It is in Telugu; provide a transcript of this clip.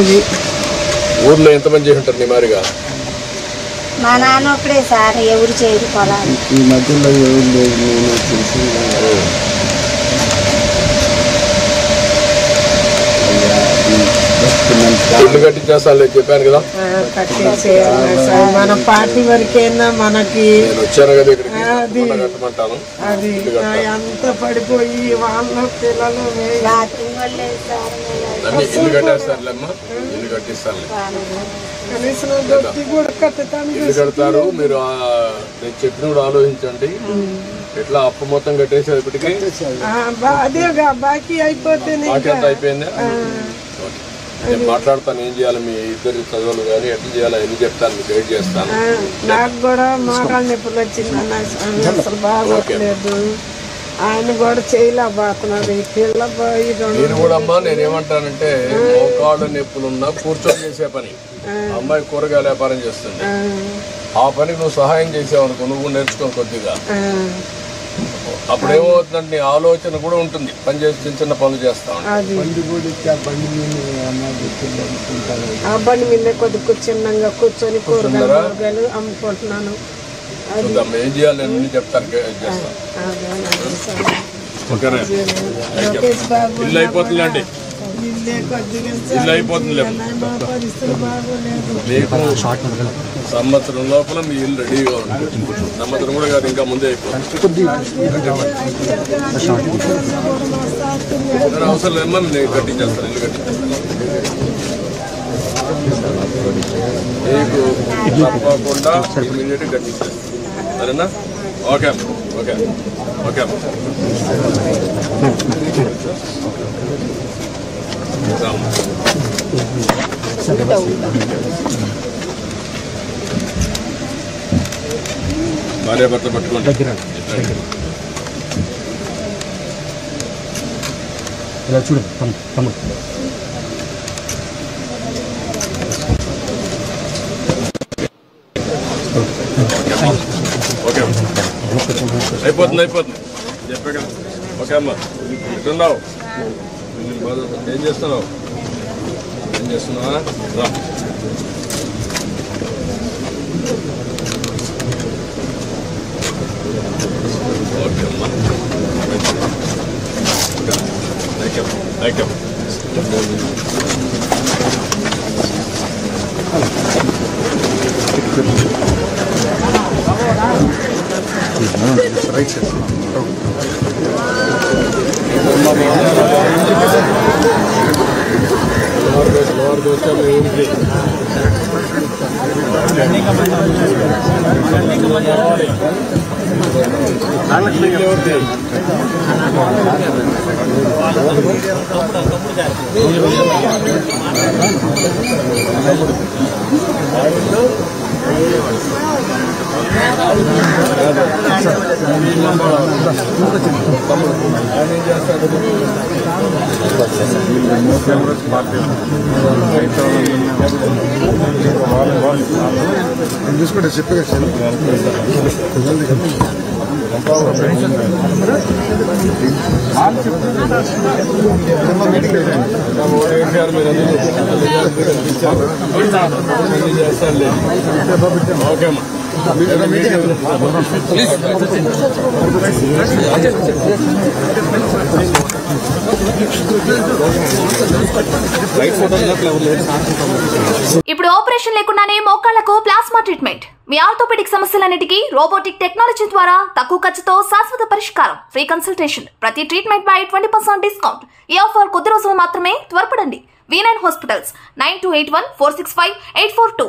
అది ఊర్లో ఎంతమంది చేసి ఉంటారు నిమారిగా? మా నాన్న ఒకడే సార్, ఎవరు చేయరు పొలాలు. ఈ మధ్యలో ఎవరు లేదు, నేను తెలిసి ఇల్లు కట్టించేస్తాను చెప్పాను కదా. మన పార్టీ వరకైనా మనకి వచ్చాను కదా ఇక్కడికి కట్టమంటాను. అది అంత పడిపోయి వాళ్ళ పిల్లలు ఇల్లు కట్టేస్తానులేమ్మా, ఇల్లు కట్టిస్తాను. కనీసం కూడా కట్టడానికి ఇల్లు కడతారు. మీరు నేను చెప్పిన కూడా ఆలోచించండి. ఎట్లా అప్పు మొత్తం కట్టేసేది ఇప్పటికి అదేగా బాకీ అయిపోతే బాకీ అంతా అయిపోయిందా? నేను మాట్లాడతాను ఏం చేయాలి, మీ ఇద్దరు చదువులు కానీ ఎట్లా చేయాలి ఎన్ని చెప్తాను, మీకు గైడ్ చేస్తాను. నాకు కూడా మోకాళ్ళ నొప్పులు వచ్చిందన్న, అసలు బాగోట్లేదు. ఆయన కూడా చేయలేకపోతున్నారు. నేను కూడా అమ్మా నేనేమంటానంటే మోకాళ్ళ నొప్పులున్నా కూర్చొని చేసే పని. అమ్మాయి కూరగాయల వ్యాపారం చేస్తుంది, ఆ పనికి నువ్వు సహాయం చేసావు అనుకో, నువ్వు నేర్చుకోని కొద్దిగా. అప్పుడు ఏమవుతుందంటే నీ ఆలోచన కూడా ఉంటుంది, పని చేసి చిన్న చిన్న పనులు చేస్తావు. ఆ బండి మీద కొద్దిగా చిన్నగా కూర్చొని కూరగాయలు అమ్ముకుంటున్నాను. చూద్దాం ఏం చేయాలి నేను చెప్తాను, చేస్తాను. ఓకేనా? ఇల్లు అయిపోతుందండి, ఇల్లు అయిపోతుంది. మీకు సంవత్సరం లోపల మీ ఇల్లు రెడీగా ఉంటుంది. సంవత్సరం కూడా కాదు, ఇంకా ముందే అయిపోతుంది. అవసరం లేదమ్మా, నేను కట్టించేస్తాను, ఇల్లు కట్టించేస్తాను. మీకు తప్పకుండా ఇమీడియట్గా కట్టించేస్తాను, సరేనా? ఓకే ఓకే ఓకే భార్య భర్త పట్టుకోండి. ఇలా చూడండి తమ్ముడు. ఓకే అయిపోతుంది చెప్పే కదా. ఓకే అమ్మా, ఎట్టున్నావు? ఏం చేస్తున్నావు? రా. ఓకే అమ్మా, thank you. Right side lower dosa ఏంటి? చూసుకుంటే చెప్పగా ఇప్పుడు ఆపరేషన్ లేకుండానే మోకాళ్లకు ప్లాస్మా ట్రీట్మెంట్. మీ ఆర్థోపెడిక్ సమస్యలన్నిటికీ రోబోటిక్ టెక్నాలజీ ద్వారా తక్కువ ఖర్చుతో శాశ్వత పరిష్కారం. ఫ్రీ కన్సల్టేషన్, ప్రతి ట్రీట్మెంట్ పై 20% డిస్కౌంట్. ఈ ఆఫర్ కొద్ది రోజులు మాత్రమే, త్వరపడండి. V9 hospitals 9281465842.